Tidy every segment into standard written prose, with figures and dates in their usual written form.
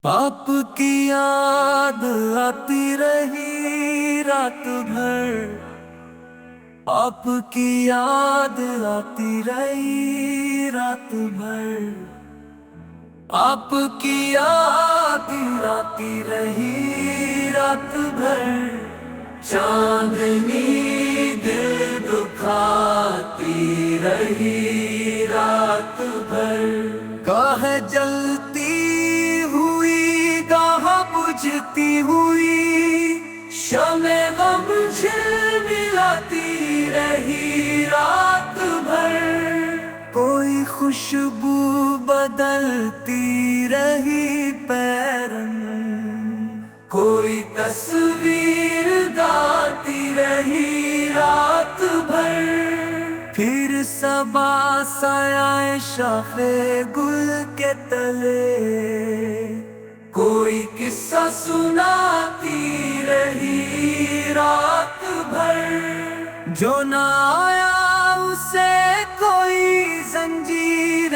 آپ کی یاد آتی رہی رات بھر، آپ کی یاد آتی رہی رات بھر، آپ کی یاد آتی رہی رات بھر، چاندنی دل دکھاتی رہی رات بھر، گاہ جلتی ہوئی گاہ بجھتی ہوئی، شمع غم جھلملاتی رہی رات بھر، کوئی خوشبو بدلتی رہی پیرن، کوئی تصویر گاتی رہی رات بھر، پھر صبا سایہ شاخ گل کے تلے، کوئی قصہ سناتی رہی رات بھر، جو نہ آیا اسے کوئی زنجیر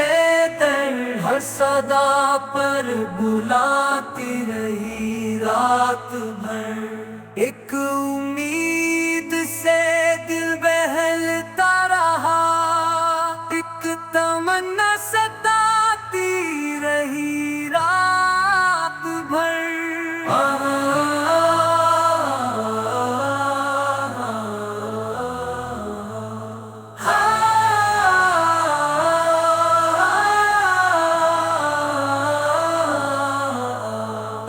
در ہر صدا پر بلاتی رہی رات بھر، ایک امید سے دل بہل